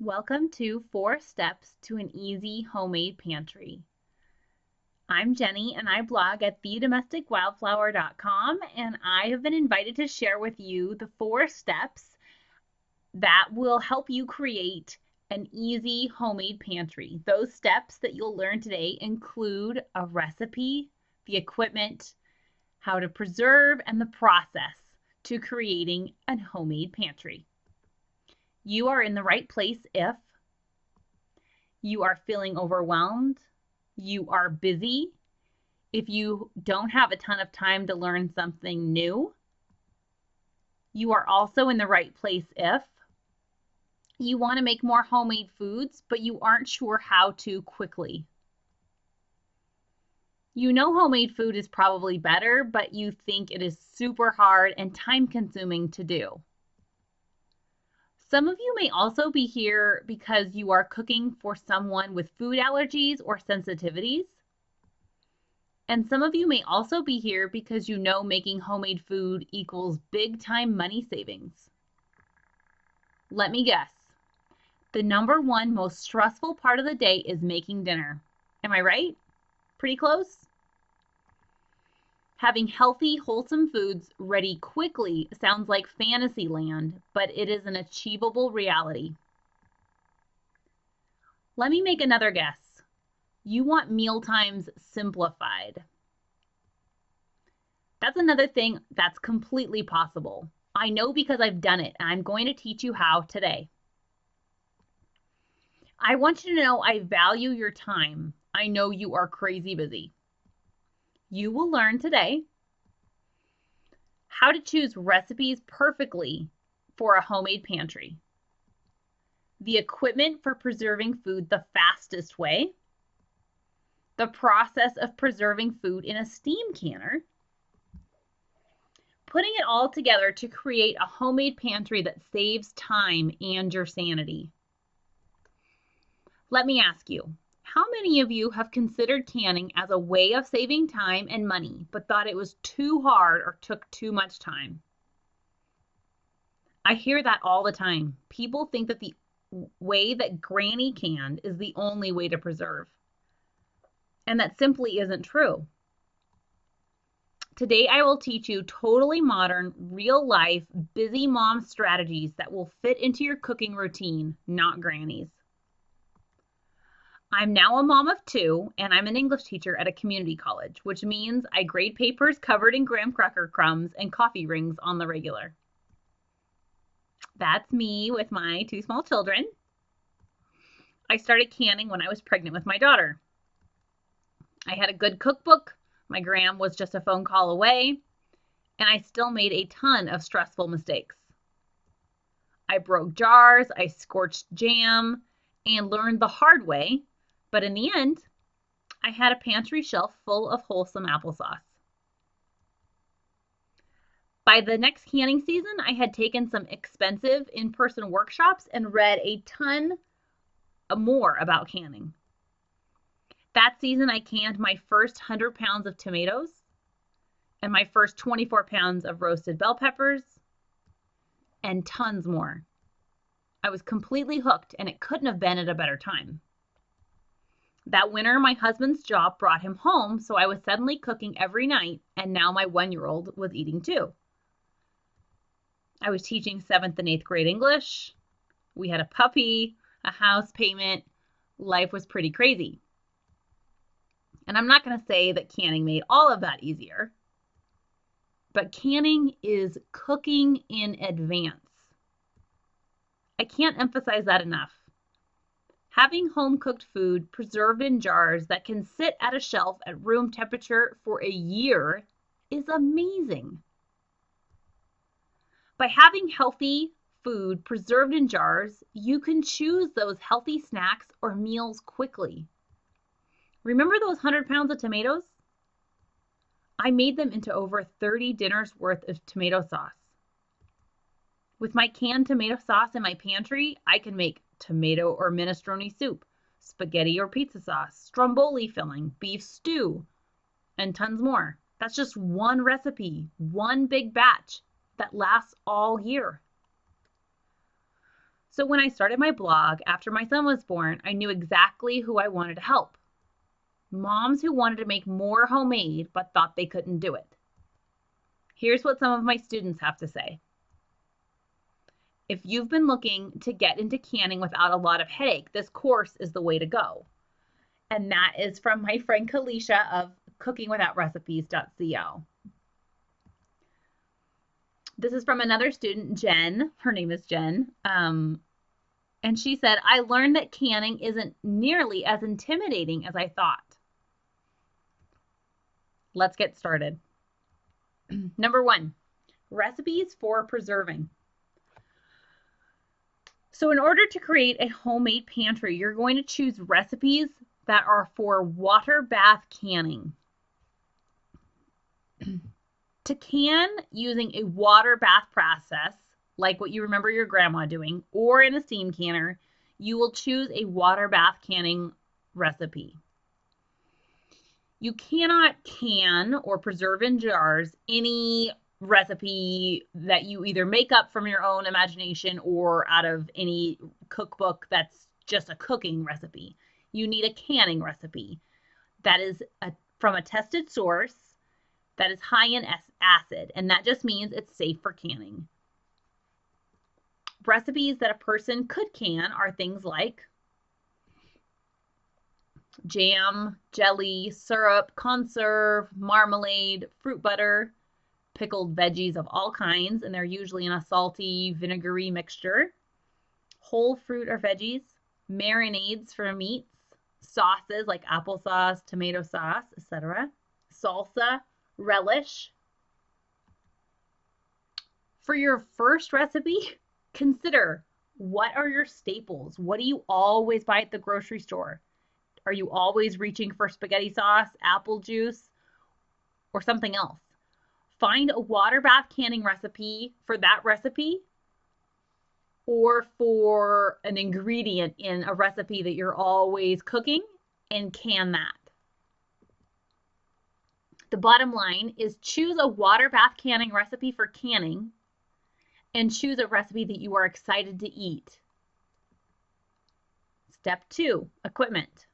Welcome to 4 Steps to an Easy Homemade Pantry. I'm Jenny and I blog at thedomesticwildflower.com, and I have been invited to share with you the 4 steps that will help you create an easy homemade pantry. Those steps that you'll learn today include a recipe, the equipment, how to preserve, and the process to creating a homemade pantry. You are in the right place if you are feeling overwhelmed, you are busy, if you don't have a ton of time to learn something new. You are also in the right place if you want to make more homemade foods, but you aren't sure how to quickly. You know homemade food is probably better, but you think it is super hard and time-consuming to do. Some of you may also be here because you are cooking for someone with food allergies or sensitivities. And some of you may also be here because you know making homemade food equals big time money savings. Let me guess. The number one most stressful part of the day is making dinner. Am I right? Pretty close? Having healthy, wholesome foods ready quickly sounds like fantasy land, but it is an achievable reality. Let me make another guess. You want meal times simplified. That's another thing that's completely possible. I know because I've done it, and I'm going to teach you how today. I want you to know I value your time. I know you are crazy busy. You will learn today how to choose recipes perfectly for a homemade pantry, the equipment for preserving food the fastest way, the process of preserving food in a steam canner, putting it all together to create a homemade pantry that saves time and your sanity. Let me ask you, how many of you have considered canning as a way of saving time and money, but thought it was too hard or took too much time? I hear that all the time. People think that the way that Granny canned is the only way to preserve. And that simply isn't true. Today I will teach you totally modern, real-life, busy mom strategies that will fit into your cooking routine, not Granny's. I'm now a mom of 2, and I'm an English teacher at a community college, which means I grade papers covered in graham cracker crumbs and coffee rings on the regular. That's me with my 2 small children. I started canning when I was pregnant with my daughter. I had a good cookbook. My gram was just a phone call away, and I still made a ton of stressful mistakes. I broke jars, I scorched jam, and learned the hard way. But in the end, I had a pantry shelf full of wholesome applesauce. By the next canning season, I had taken some expensive in-person workshops and read a ton more about canning. That season, I canned my first 100 pounds of tomatoes and my first 24 pounds of roasted bell peppers and tons more. I was completely hooked, and it couldn't have been at a better time. That winter, my husband's job brought him home, so I was suddenly cooking every night, and now my 1-year-old was eating too. I was teaching 7th and 8th grade English. We had a puppy, a house payment. Life was pretty crazy. And I'm not going to say that canning made all of that easier, but canning is cooking in advance. I can't emphasize that enough. Having home-cooked food preserved in jars that can sit at a shelf at room temperature for a year is amazing. By having healthy food preserved in jars, you can choose those healthy snacks or meals quickly. Remember those 100 pounds of tomatoes? I made them into over 30 dinners worth of tomato sauce. With my canned tomato sauce in my pantry, I can make tomato or minestrone soup, spaghetti or pizza sauce, stromboli filling, beef stew, and tons more. That's just one recipe, one big batch that lasts all year. So when I started my blog after my son was born, I knew exactly who I wanted to help. Moms who wanted to make more homemade but thought they couldn't do it. Here's what some of my students have to say. If you've been looking to get into canning without a lot of headache, this course is the way to go. And that is from my friend Kalisha of cookingwithoutrecipes.co. This is from another student, Jen. Her name is Jen. And she said, I learned that canning isn't nearly as intimidating as I thought. Let's get started. Number 1, recipes for preserving. So in order to create a homemade pantry, you're going to choose recipes that are for water bath canning. To can using a water bath process, like what you remember your grandma doing, or in a steam canner, you will choose a water bath canning recipe. You cannot can or preserve in jars any recipe that you either make up from your own imagination or out of any cookbook that's just a cooking recipe. You need a canning recipe that is from a tested source that is high in acid, and that just means it's safe for canning. Recipes that a person could can are things like jam, jelly, syrup, conserve, marmalade, fruit butter, pickled veggies of all kinds, and they're usually in a salty, vinegary mixture, whole fruit or veggies, marinades for meats, sauces like applesauce, tomato sauce, etc., salsa, relish. For your first recipe, consider what are your staples? What do you always buy at the grocery store? Are you always reaching for spaghetti sauce, apple juice, or something else? Find a water bath canning recipe for that recipe or for an ingredient in a recipe that you're always cooking and can that. The bottom line is choose a water bath canning recipe for canning and choose a recipe that you are excited to eat. Step 2, equipment.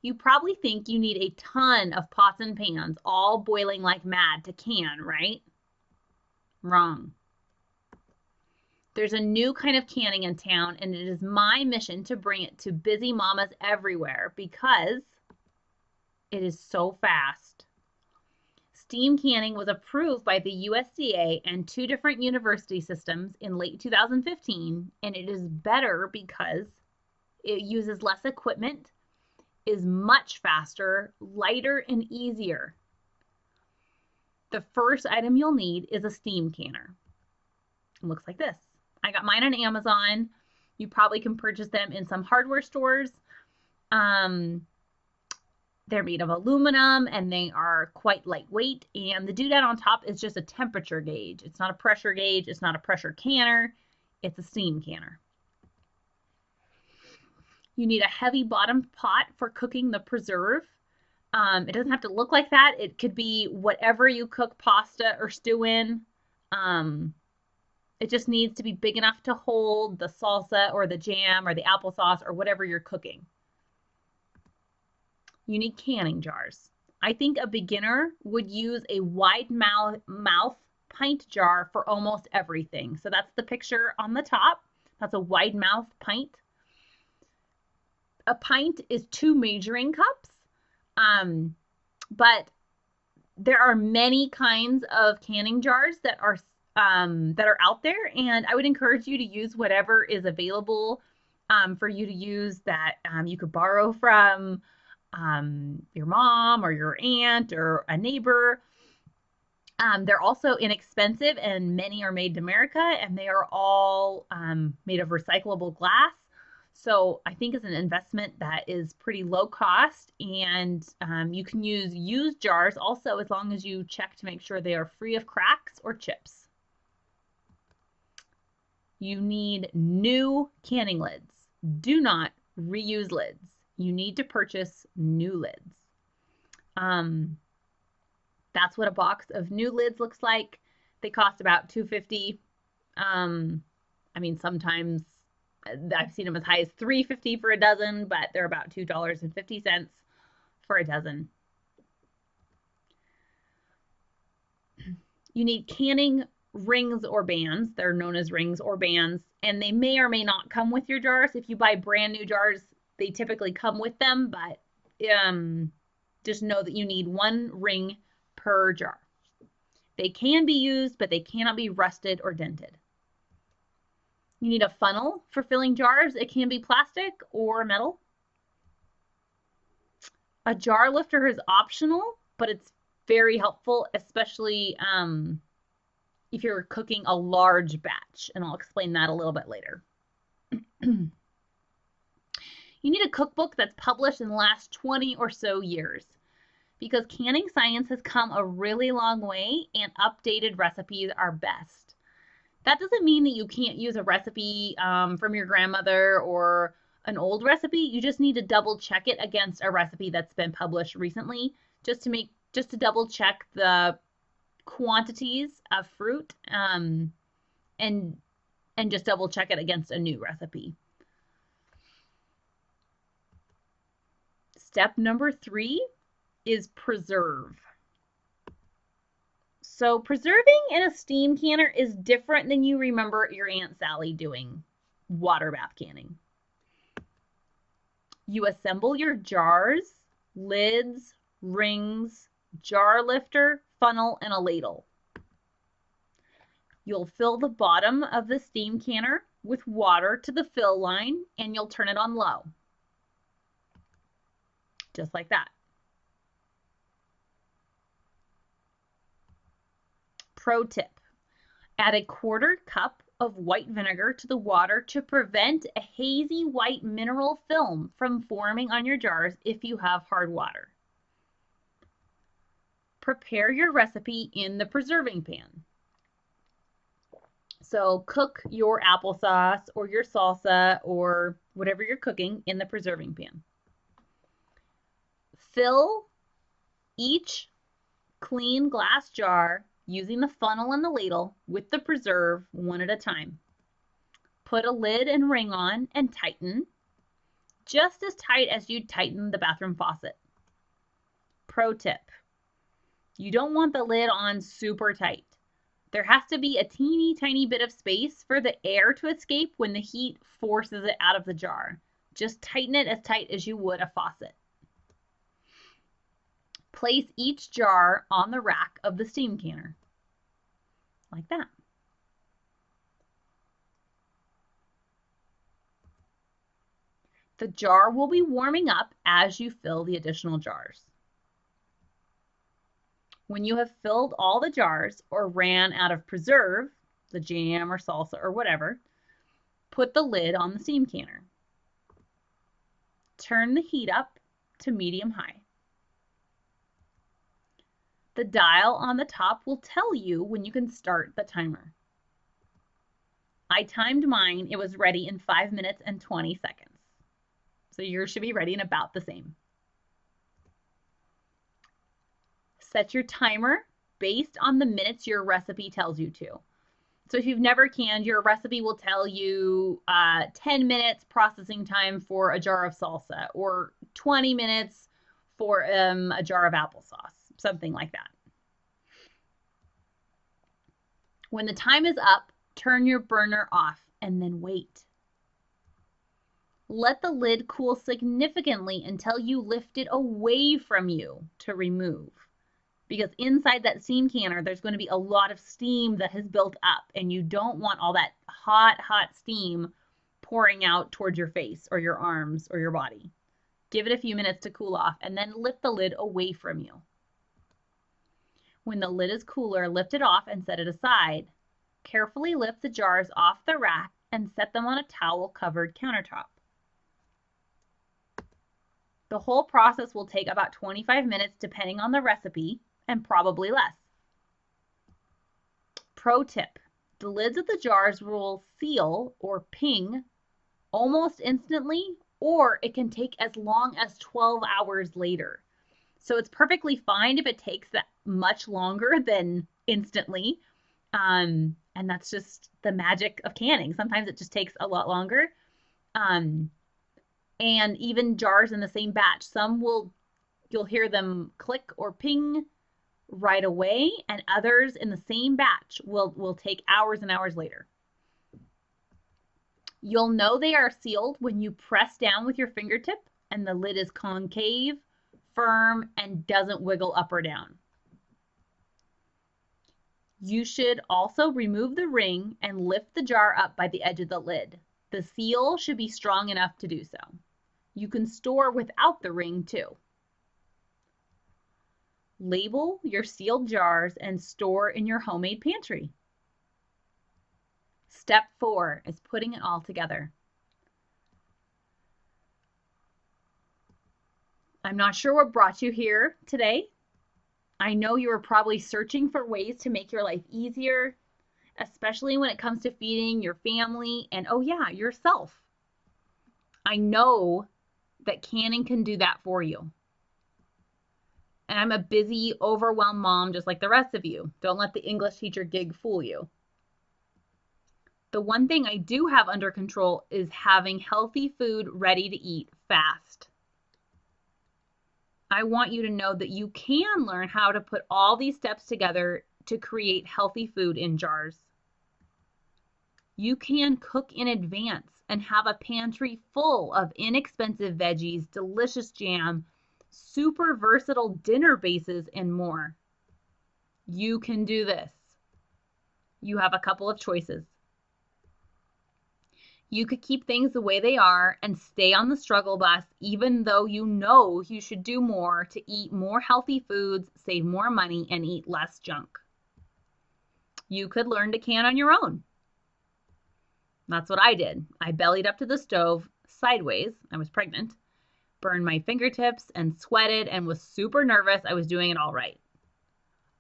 You probably think you need a ton of pots and pans all boiling like mad to can, right? Wrong. There's a new kind of canning in town, and it is my mission to bring it to busy mamas everywhere because it is so fast. Steam canning was approved by the USDA and 2 different university systems in late 2015, and it is better because it uses less equipment, is much faster, lighter, and easier. The first item you'll need is a steam canner. It looks like this. I got mine on Amazon. You probably can purchase them in some hardware stores. They're made of aluminum and they are quite lightweight. And the doodad on top is just a temperature gauge. It's not a pressure gauge. It's not a pressure canner. It's a steam canner. You need a heavy bottomed pot for cooking the preserve. It doesn't have to look like that. It could be whatever you cook pasta or stew in. It just needs to be big enough to hold the salsa or the jam or the applesauce or whatever you're cooking. You need canning jars. I think a beginner would use a wide mouth pint jar for almost everything. So that's the picture on the top. That's a wide mouth pint. A pint is 2 measuring cups, but there are many kinds of canning jars that are out there, and I would encourage you to use whatever is available for you to use that you could borrow from your mom or your aunt or a neighbor. They're also inexpensive, and many are made in America, and they are all made of recyclable glass. So I think it's an investment that is pretty low cost, and you can use used jars also as long as you check to make sure they are free of cracks or chips. You need new canning lids. Do not reuse lids. You need to purchase new lids. That's what a box of new lids looks like. They cost about $2.50. I mean, sometimes I've seen them as high as $3.50 for a dozen, but they're about $2.50 for a dozen. You need canning rings or bands. They're known as rings or bands, and they may or may not come with your jars. If you buy brand new jars, they typically come with them, but just know that you need one ring per jar. They can be used, but they cannot be rusted or dented. You need a funnel for filling jars. It can be plastic or metal. A jar lifter is optional, but it's very helpful, especially if you're cooking a large batch, and I'll explain that a little bit later. You need a cookbook that's published in the last 20 or so years, because canning science has come a really long way and updated recipes are best. That doesn't mean that you can't use a recipe from your grandmother or an old recipe. You just need to double check it against a recipe that's been published recently, just to double check the quantities of fruit and just double check it against a new recipe. Step number 3 is preserve. So preserving in a steam canner is different than you remember your Aunt Sally doing water bath canning. You assemble your jars, lids, rings, jar lifter, funnel, and a ladle. You'll fill the bottom of the steam canner with water to the fill line, and you'll turn it on low. Just like that. Pro tip: add a 1/4 cup of white vinegar to the water to prevent a hazy white mineral film from forming on your jars if you have hard water. Prepare your recipe in the preserving pan. So cook your applesauce or your salsa or whatever you're cooking in the preserving pan. Fill each clean glass jar using the funnel and the ladle with the preserve one at a time. Put a lid and ring on and tighten, just as tight as you'd tighten the bathroom faucet. Pro tip: you don't want the lid on super tight. There has to be a teeny tiny bit of space for the air to escape when the heat forces it out of the jar. Just tighten it as tight as you would a faucet. Place each jar on the rack of the steam canner, like that. The jar will be warming up as you fill the additional jars. When you have filled all the jars or ran out of preserve, the jam or salsa or whatever, put the lid on the steam canner. Turn the heat up to medium-high. The dial on the top will tell you when you can start the timer. I timed mine. It was ready in 5 minutes and 20 seconds. So yours should be ready in about the same. Set your timer based on the minutes your recipe tells you to. So if you've never canned, your recipe will tell you 10 minutes processing time for a jar of salsa, or 20 minutes for a jar of applesauce, something like that. When the time is up, turn your burner off and then wait. Let the lid cool significantly until you lift it away from you to remove. Because inside that steam canner, there's going to be a lot of steam that has built up, and you don't want all that hot steam pouring out towards your face or your arms or your body. Give it a few minutes to cool off and then lift the lid away from you. When the lid is cooler, lift it off and set it aside. Carefully lift the jars off the rack and set them on a towel-covered countertop. The whole process will take about 25 minutes depending on the recipe, and probably less. Pro tip: the lids of the jars will seal or ping almost instantly, or it can take as long as 12 hours later. So it's perfectly fine if it takes that much longer than instantly. And And that's just the magic of canning. Sometimes it just takes a lot longer. And even jars in the same batch, you'll hear them click or ping right away, and others in the same batch will take hours and hours later. You'll know they are sealed when you press down with your fingertip and the lid is concave, firm, and doesn't wiggle up or down. You should also remove the ring and lift the jar up by the edge of the lid. The seal should be strong enough to do so. You can store without the ring too. Label your sealed jars and store in your homemade pantry. Step 4 is putting it all together. I'm not sure what brought you here today. I know you were probably searching for ways to make your life easier, especially when it comes to feeding your family and, oh yeah, yourself. I know that canning can do that for you. And I'm a busy, overwhelmed mom just like the rest of you. Don't let the English teacher gig fool you. The one thing I do have under control is having healthy food ready to eat fast. I want you to know that you can learn how to put all these steps together to create healthy food in jars. You can cook in advance and have a pantry full of inexpensive veggies, delicious jam, super versatile dinner bases, and more. You can do this. You have a couple of choices. You could keep things the way they are and stay on the struggle bus, even though you know you should do more to eat more healthy foods, save more money, and eat less junk. You could learn to can on your own. That's what I did. I bellied up to the stove sideways. I was pregnant, burned my fingertips and sweated and was super nervous I was doing it all right.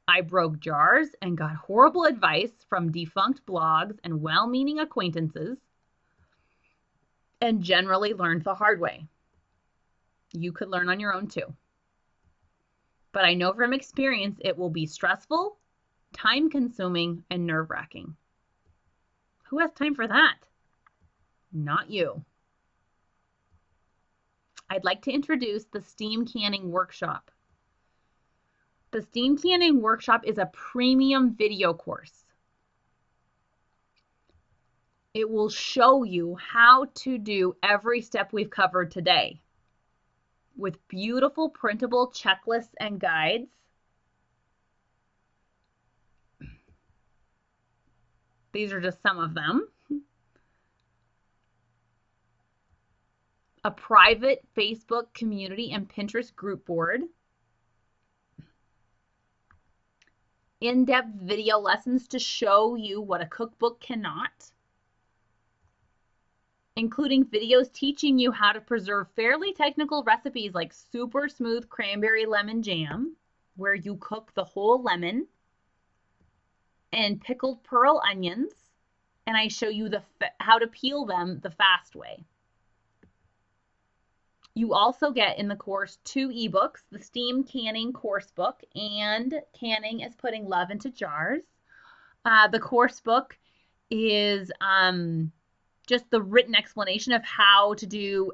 I broke jars and got horrible advice from defunct blogs and well-meaning acquaintances, and generally learned the hard way. You could learn on your own too. But I know from experience it will be stressful, time-consuming, and nerve-wracking. Who has time for that? Not you. I'd like to introduce the Steam Canning Workshop. The Steam Canning Workshop is a premium video course. It will show you how to do every step we've covered today with beautiful printable checklists and guides. These are just some of them. A private Facebook community and Pinterest group board. In-depth video lessons to show you what a cookbook cannot, including videos teaching you how to preserve fairly technical recipes like super smooth cranberry lemon jam, where you cook the whole lemon, and pickled pearl onions, and I show you how to peel them the fast way. You also get in the course 2 ebooks, the Steam Canning Course Book and Canning is Putting Love into Jars. The course book is just the written explanation of how to do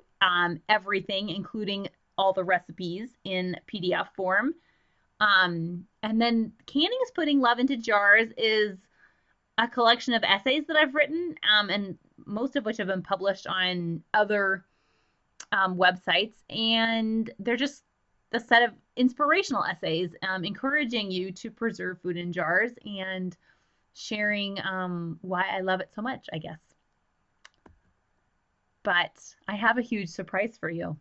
everything, including all the recipes in PDF form. And then Canning is Putting Love into Jars is a collection of essays that I've written, and most of which have been published on other websites, and they're just a set of inspirational essays encouraging you to preserve food in jars and sharing why I love it so much, I guess. But I have a huge surprise for you.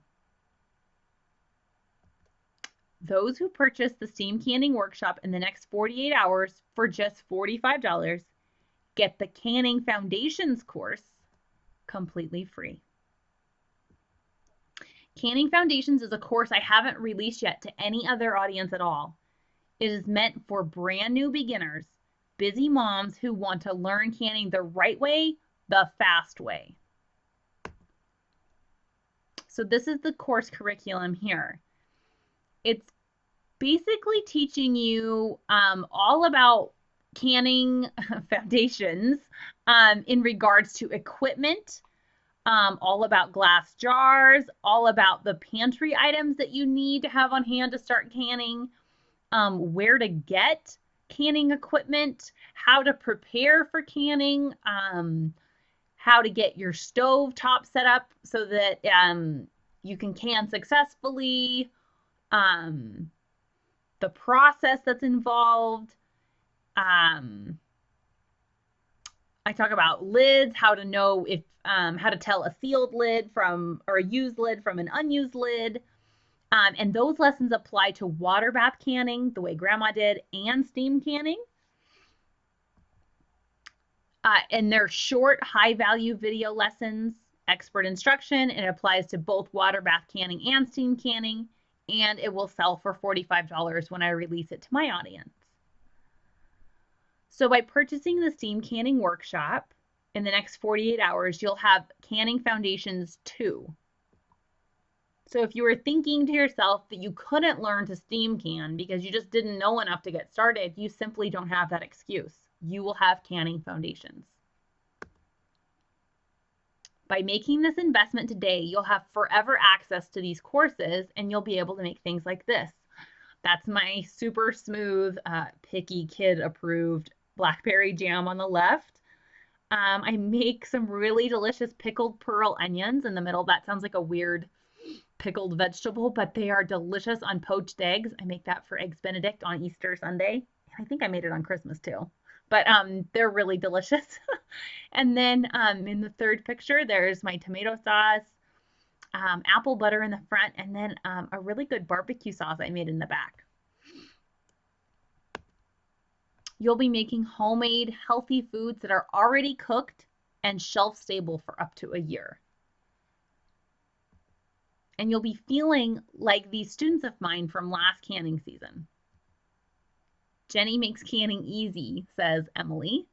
Those who purchase the Steam Canning Workshop in the next 48 hours for just $45 get the Canning Foundations course completely free. Canning Foundations is a course I haven't released yet to any other audience at all. It is meant for brand new beginners, busy moms who want to learn canning the right way, the fast way. So this is the course curriculum here. It's basically teaching you all about canning foundations in regards to equipment, all about glass jars, all about the pantry items that you need to have on hand to start canning, where to get canning equipment, how to prepare for canning, how to get your stove top set up so that you can can successfully, the process that's involved. I talk about lids, how to know if how to tell a sealed lid from or a used lid from an unused lid. And those lessons apply to water bath canning, the way grandma did, and steam canning. And they're short, high value video lessons, expert instruction. It applies to both water bath canning and steam canning. And it will sell for $45 when I release it to my audience. So by purchasing the steam canning workshop in the next 48 hours, you'll have Canning Foundations 2. So if you were thinking to yourself that you couldn't learn to steam can because you just didn't know enough to get started, you simply don't have that excuse. You will have Canning Foundations. By making this investment today, you'll have forever access to these courses and you'll be able to make things like this. That's my super smooth, picky kid approved blackberry jam on the left. I make some really delicious pickled pearl onions in the middle. That sounds like a weird pickled vegetable, but they are delicious on poached eggs. I make that for Eggs Benedict on Easter Sunday. I think I made it on Christmas too. But they're really delicious. And then in the third picture, there's my tomato sauce, apple butter in the front, and then a really good barbecue sauce I made in the back. You'll be making homemade, healthy foods that are already cooked and shelf stable for up to a year. And you'll be feeling like these students of mine from last canning season. Jenny makes canning easy, says Emily.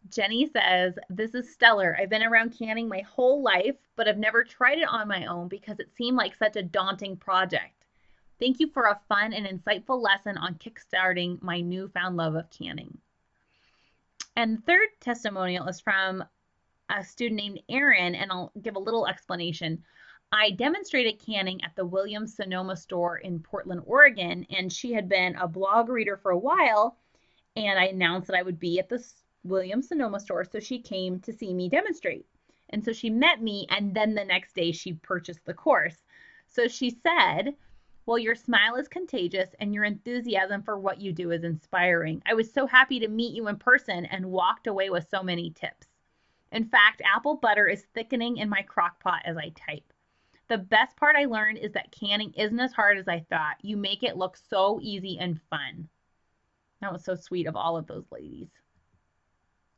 Jenny says, this is stellar. I've been around canning my whole life, but I've never tried it on my own because it seemed like such a daunting project. Thank you for a fun and insightful lesson on kickstarting my newfound love of canning. And the third testimonial is from a student named Erin, and I'll give a little explanation. I demonstrated canning at the Williams-Sonoma store in Portland, Oregon, and she had been a blog reader for a while, and I announced that I would be at the Williams-Sonoma store, so she came to see me demonstrate. And so she met me, and then the next day she purchased the course. So she said, well, your smile is contagious and your enthusiasm for what you do is inspiring. I was so happy to meet you in person and walked away with so many tips. In fact, apple butter is thickening in my crock pot as I type. The best part I learned is that canning isn't as hard as I thought. You make it look so easy and fun. That was so sweet of all of those ladies.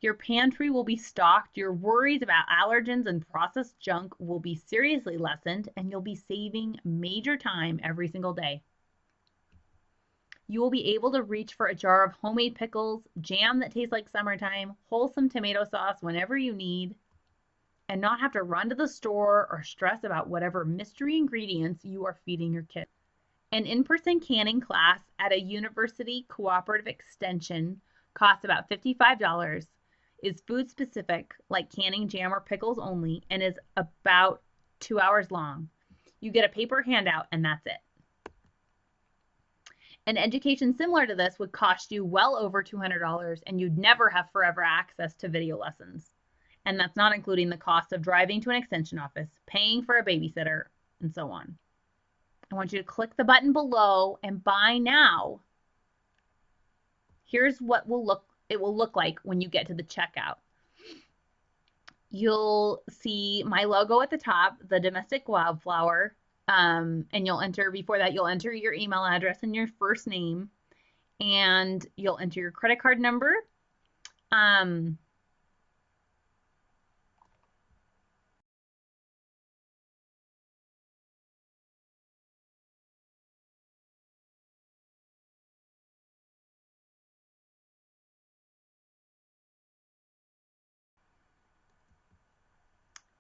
Your pantry will be stocked, your worries about allergens and processed junk will be seriously lessened, and you'll be saving major time every single day. You will be able to reach for a jar of homemade pickles, jam that tastes like summertime, wholesome tomato sauce whenever you need, and not have to run to the store or stress about whatever mystery ingredients you are feeding your kids. An in-person canning class at a university cooperative extension costs about $55, is food specific, like canning jam or pickles only, and is about 2 hours long. You get a paper handout and that's it. An education similar to this would cost you well over $200 and you'd never have forever access to video lessons. And that's not including the cost of driving to an extension office, paying for a babysitter, and so on. I want you to click the button below and buy now. Here's what it will look like when you get to the checkout. You'll see my logo at the top, the domestic Wildflower, and you'll enter your email address and your first name, and you'll enter your credit card number.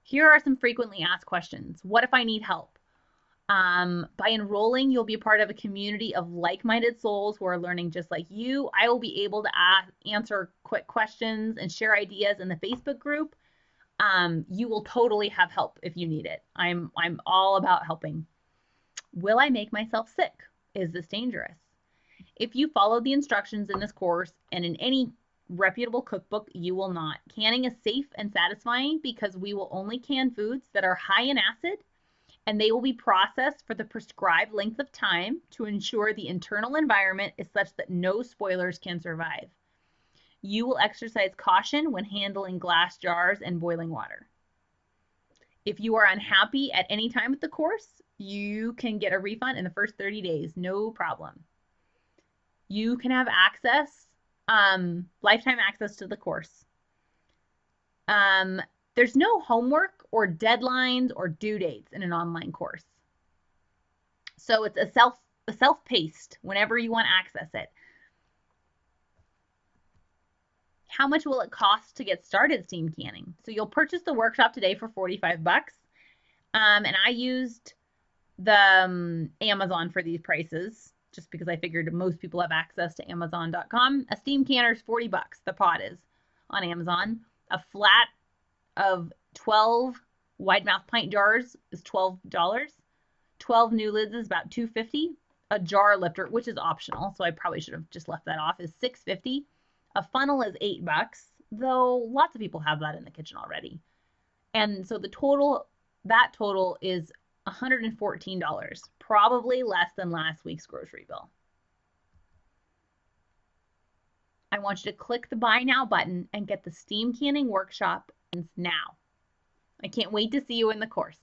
Here are some frequently asked questions. What if I need help? By enrolling, you'll be a part of a community of like-minded souls who are learning just like you. I will be able to answer quick questions and share ideas in the Facebook group. You will totally have help if you need it. I'm all about helping. Will I make myself sick? Is this dangerous? If you follow the instructions in this course and in any reputable cookbook, you will not. Canning is safe and satisfying because we will only can foods that are high in acid, and they will be processed for the prescribed length of time to ensure the internal environment is such that no spoilers can survive. You will exercise caution when handling glass jars and boiling water. If you are unhappy at any time with the course, you can get a refund in the first 30 days, no problem. You can have access, lifetime access to the course. There's no homework or deadlines or due dates in an online course. So it's a self-paced whenever you want to access it. How much will it cost to get started steam canning? So you'll purchase the workshop today for 45 bucks. And I used the Amazon for these prices just because I figured most people have access to Amazon.com. A steam canner is 40 bucks. The pot is on Amazon. A flat of 12 wide mouth pint jars is $12. 12 new lids is about $2.50. A jar lifter, which is optional, so I probably should have just left that off, is $6.50. A funnel is $8, though lots of people have that in the kitchen already. And so that total is $114, probably less than last week's grocery bill. I want you to click the Buy Now button and get the steam canning workshop now. I can't wait to see you in the course.